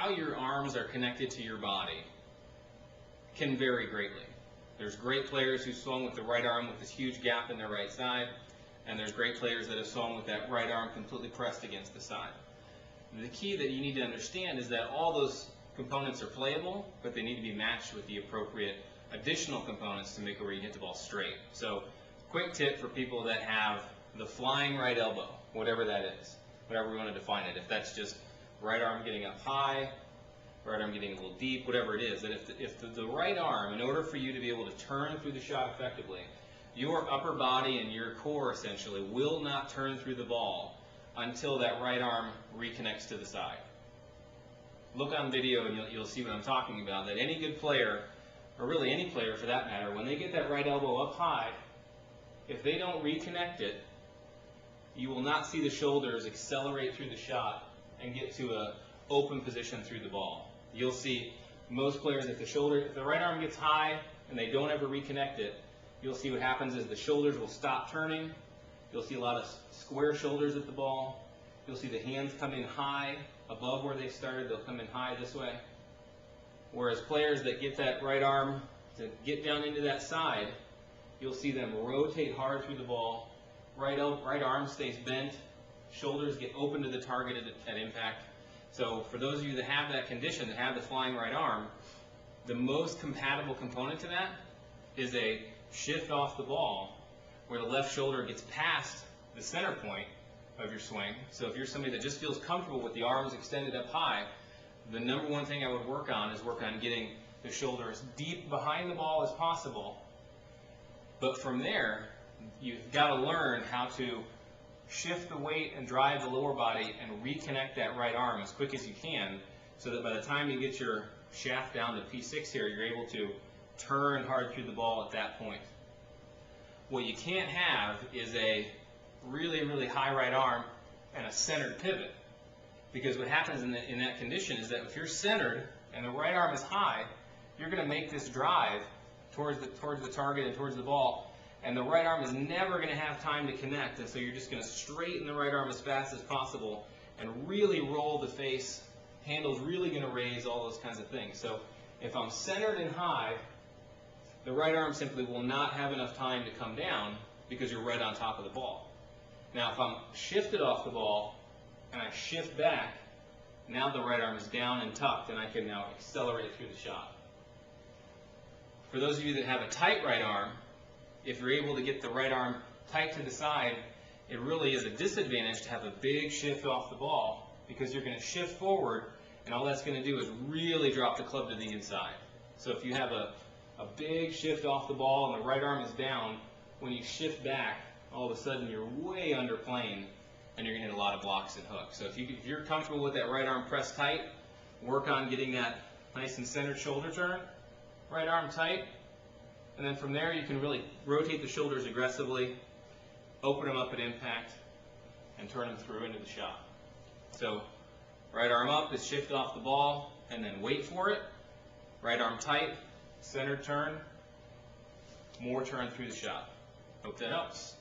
how your arms are connected to your body can vary greatly. There's great players who swung with the right arm with this huge gap in their right side, and there's great players that have swung with that right arm completely pressed against the side. The key that you need to understand is that all those components are playable, but they need to be matched with the appropriate additional components to make it where you hit the ball straight. So, quick tip for people that have the flying right elbow, whatever that is, whatever we want to define it. If that's just right arm getting up high, right arm getting a little deep, whatever it is, that if the right arm, in order for you to be able to turn through the shot effectively, your upper body and your core essentially will not turn through the ball until that right arm reconnects to the side. Look on video and you'll see what I'm talking about, that any good player, or really any player for that matter, when they get that right elbow up high, if they don't reconnect it, you will not see the shoulders accelerate through the shot and get to an open position through the ball. You'll see most players, if the right arm gets high and they don't ever reconnect it, you'll see what happens is the shoulders will stop turning. You'll see a lot of square shoulders at the ball. You'll see the hands come in high above where they started. They'll come in high this way. Whereas players that get that right arm to get down into that side, you'll see them rotate hard through the ball. Right arm stays bent. Shoulders get open to the target at impact. So for those of you that have that condition, that have the flying right arm, the most compatible component to that is a shift off the ball where the left shoulder gets past the center point of your swing. So if you're somebody that just feels comfortable with the arms extended up high, the number one thing I would work on is getting the shoulder as deep behind the ball as possible. But from there, you've got to learn how to shift the weight and drive the lower body and reconnect that right arm as quick as you can, so that by the time you get your shaft down to P6 here, you're able to turn hard through the ball at that point. What you can't have is a really, really high right arm and a centered pivot. Because what happens in that condition is that if you're centered and the right arm is high, you're going to make this drive towards the target and towards the ball, and the right arm is never going to have time to connect, and so you're just going to straighten the right arm as fast as possible and really roll the face. Handle's really going to raise, all those kinds of things. So if I'm centered and high, the right arm simply will not have enough time to come down because you're right on top of the ball. Now if I'm shifted off the ball and I shift back, now the right arm is down and tucked and I can now accelerate through the shot. For those of you that have a tight right arm, if you're able to get the right arm tight to the side, it really is a disadvantage to have a big shift off the ball, because you're going to shift forward and all that's going to do is really drop the club to the inside. So if you have a big shift off the ball and the right arm is down, when you shift back, all of a sudden you're way underplaying and you're going to hit a lot of blocks and hooks. So if you're comfortable with that right arm pressed tight, work on getting that nice and centered shoulder turn, right arm tight, and then from there you can really rotate the shoulders aggressively, open them up at impact, and turn them through into the shot. So right arm up is shift off the ball and then wait for it. Right arm tight, centered turn, more turn through the shot. Hope that helps.